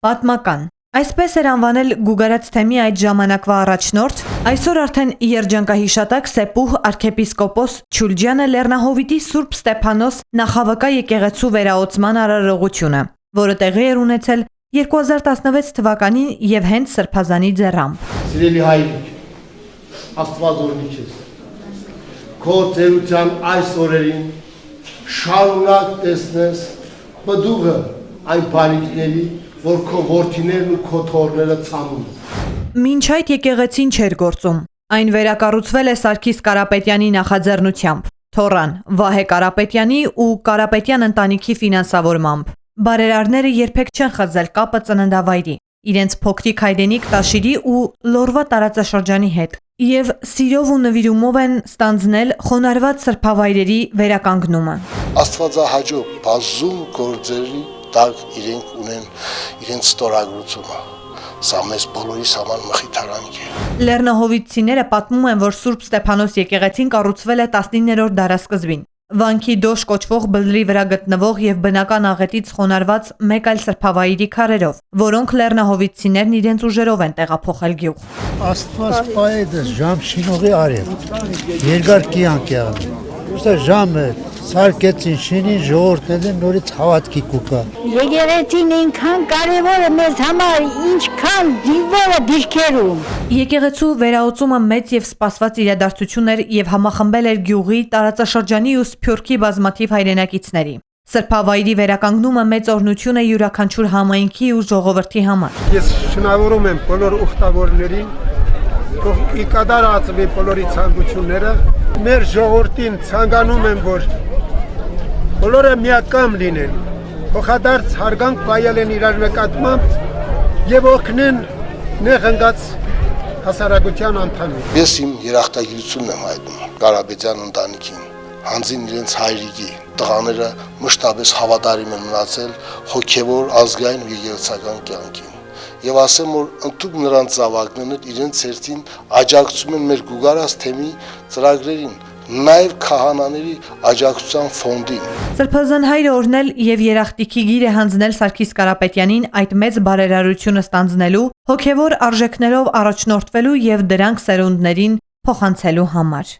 Պատմական։ Այսպես էր անվանել Գուգարաց թեմի այդ ժամանակվա առաջնորդ, այսօր արդեն երջանկահիշատակ Սեպուհ arczepiskopos Չուլջյանը Լեռնահովիտի Սուրբ Ստեփանոս նախավկա եկեղեցու վերահոսման արարողությունը, որը տեղի էր ունեցել 2016 թվականին եւ հենց Սրբազանի ձեռամբ։ Սիրելի հայրիկ, Աստված օրհնի քեզ։ Քո ծերության այս օրերին շարունակ տեսնես բդուղը այն բանիկների, որ քո որդիներն ու քո թոռները ցանում են։ Մինչ այդ եկեղեցին չէր գործում։ Այն վերակառուցվել է Սարգիս Կարապետյանի նախաձեռնությամբ, թոռան Վահե Կարապետյանի ու Կարապետյան ընտանիքի ֆինանսավորմամբ։ Բարերարները երբեք չեն խզել կապը ծննդավայրի, իրենց փոքրիկ հայրենիք Տաշիրի ու Լորվա տարածաշրջանի հետ, եւ սիրով ու նվիրումով են ստանձնել խոնարհված սրբավայրերի վերականգնումը։ Աստվածահաճո բազում գործերի տակ իրենք ունեն իրենց ստորագրությունը։ Սա մեզ բոլորիս համար մխիթարանք է։ Լեռնահովիտցիները պատմում են, որ Սուրբ Ստեփանոս եկեղեցին կառուցվել է 19-րդ դարասկզբին։ Վանքի Դոշ կոչվող բլրի վրա գտնվող եւ բնական աղետից խոնարհված մեկ այլ սրբավայրի քարերով, որոնք լեռնահովիտցիներն իրենց ուժերով են տեղափոխել գյուղ։ Աստված պայեդը ժամ շինողի արև։ Երկար կյանք եղավ։ Ուստա ժամը սարկեցին շինին ժողովուրդները նորից հավատքի կուկա։ Եկեղեցին ինքան կարևոր է մեզ համար, ինչքան դիվորը դիրքերում։ Եկեղեցու վերահոսումը մեծ եւ սպասված իրադարձություն էր եւ համախմբել էր գյուղի, տարածաշրջանի ու Սփյուռքի բազմաթիվ հայրենակիցների։ Սրբավայրի վերականգնումը մեծ օրհնություն է յուրաքանչյուր համայնքի ու ժողովրդի համար։ Ես շնորհավորում եմ բոլոր ուխտավորներին, թող ի կադար ածվի բոլորի ցանկությունները։ Մեր ժողովրդին ցանկանում եմ, որ բոլորը միակամ լինեն, փոխադարձ հարգանք վայելեն իրար նկատմամբ եւ օգնեն նեղընկած հասարակության անդամին։ Ես իմ երախտագիտությունն եմ հայտնում Կարապետյան ընտանիքին, հանձին իրենց հայրիկի, տղաները մշտապես հավատարիմ են մնացել հոգեվոր ազգային ու եկեղեցական կյանքին։ Եվ ասեմ, որ ընդհանուր նրանց զավակներն իրենց հերթին աջակցում են մեր Գուգարաց թեմի ծրագրերին, նաև քահանաների աջակցության ֆոնդին։ Սրբազան հայրը օրհնել եւ երախտիկի գիրը հանձնել Սարգիս Կարապետյանին այդ մեծ բարերարությունը ստանձնելու, հոգեվոր արժեքներով առաջնորդվելու եւ դրանք սերունդներին փոխանցելու համար։